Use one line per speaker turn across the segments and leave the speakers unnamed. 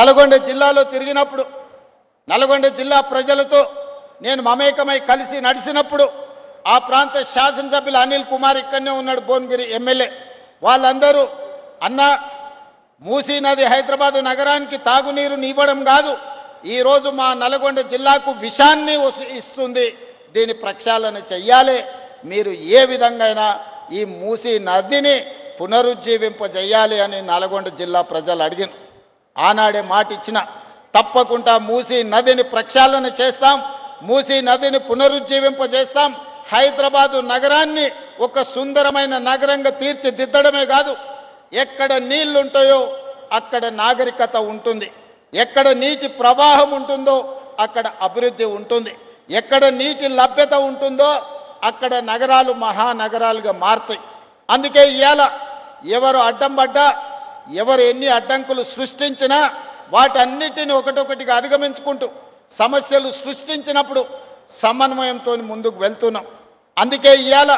నల్గొండ జిల్లాలో తిరిగినప్పుడు నల్గొండ జిల్లా ప్రజలతో నేను మమేకమై కలిసి నడిచినప్పుడు ఆ ప్రాంత శాసనసభ్యులు అనిల్ కుమార్ ఇక్కడనే ఉన్నాడు, భువనగిరి ఎమ్మెల్యే. వాళ్ళందరూ అన్న మూసీ నది హైదరాబాద్ నగరానికి తాగునీరు ఇవ్వడం కాదు, ఈరోజు మా నల్గొండ జిల్లాకు విషాన్ని ఇస్తుంది, దీని ప్రక్షాళన చెయ్యాలి. మీరు ఏ విధంగా ఈ మూసీ నదిని పునరుజ్జీవింపజేయాలి అని నల్గొండ జిల్లా ప్రజలు అడిగిన. ఆనాడే మాట ఇచ్చిన, తప్పకుండా మూసీ నదిని ప్రక్షాళన చేస్తాం, మూసీ నదిని పునరుజ్జీవింపజేస్తాం. హైదరాబాదు నగరాన్ని ఒక సుందరమైన నగరంగా తీర్చిదిద్దడమే కాదు, ఎక్కడ నీళ్లుంటాయో అక్కడ నాగరికత ఉంటుంది, ఎక్కడ నీటి ప్రవాహం ఉంటుందో అక్కడ అభివృద్ధి ఉంటుంది, ఎక్కడ నీటి లభ్యత ఉంటుందో అక్కడ నగరాలు మహానగరాలుగా మారుతాయి. అందుకే ఇవాళ ఎవరు అడ్డం పడ్డా, ఎవరు ఎన్ని అడ్డంకులు సృష్టించినా వాటన్నిటిని ఒకటొకటిగా అధిగమించుకుంటూ సమస్యలు సృష్టించినప్పుడు సమన్వయంతో ముందుకు వెళ్తున్నాం. అందుకే ఇవాళ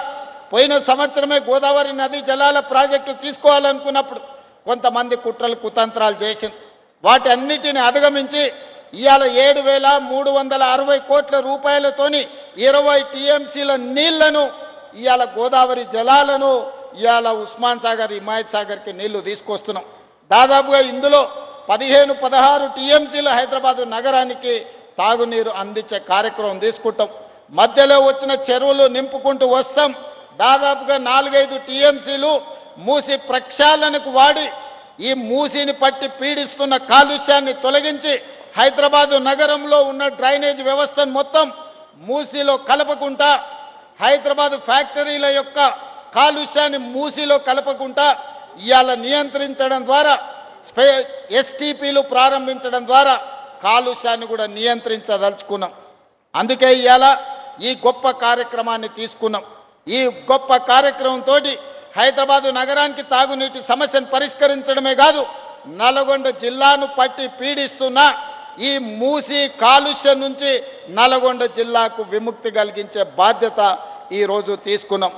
పోయిన సంవత్సరమే గోదావరి నదీ జలాల ప్రాజెక్టు తీసుకోవాలనుకున్నప్పుడు కొంతమంది కుట్రలు కుతంత్రాలు చేసింది. వాటన్నిటిని అధిగమించి ఇవాళ 7,360 కోట్ల రూపాయలతోని 20 టీఎంసీల నీళ్లను ఇవాళ గోదావరి జలాలను ఇవాళ ఉస్మాన్ సాగర్, హిమాయత్ సాగర్కి నీళ్లు తీసుకొస్తున్నాం. దాదాపుగా ఇందులో 15-16 టీఎంసీల హైదరాబాదు నగరానికి తాగునీరు అందించే కార్యక్రమం తీసుకుంటాం. మధ్యలో వచ్చిన చెరువులు నింపుకుంటూ వస్తాం. దాదాపుగా 4-5 టీఎంసీలు మూసి ప్రక్షాళనకు వాడి ఈ మూసిని పట్టి పీడిస్తున్న కాలుష్యాన్ని తొలగించి హైదరాబాదు నగరంలో ఉన్న డ్రైనేజ్ వ్యవస్థను మొత్తం మూసిలో కలపకుండా, హైదరాబాదు ఫ్యాక్టరీల యొక్క కాలుష్యాన్ని మూసిలో కలపకుండా ఇవాళ నియంత్రించడం ద్వారా, ఎస్టీపీలు ప్రారంభించడం ద్వారా కాలుష్యాన్ని కూడా నియంత్రించదలుచుకున్నాం. అందుకే ఇవాళ ఈ గొప్ప కార్యక్రమాన్ని తీసుకున్నాం. ఈ గొప్ప కార్యక్రమంతో హైదరాబాదు నగరానికి తాగునీటి సమస్యను పరిష్కరించడమే కాదు, నల్గొండ జిల్లాను పట్టి పీడిస్తున్న ఈ మూసి కాలుష్యం నుంచి నల్గొండ జిల్లాకు విముక్తి కలిగించే బాధ్యత ఈరోజు తీసుకున్నాం.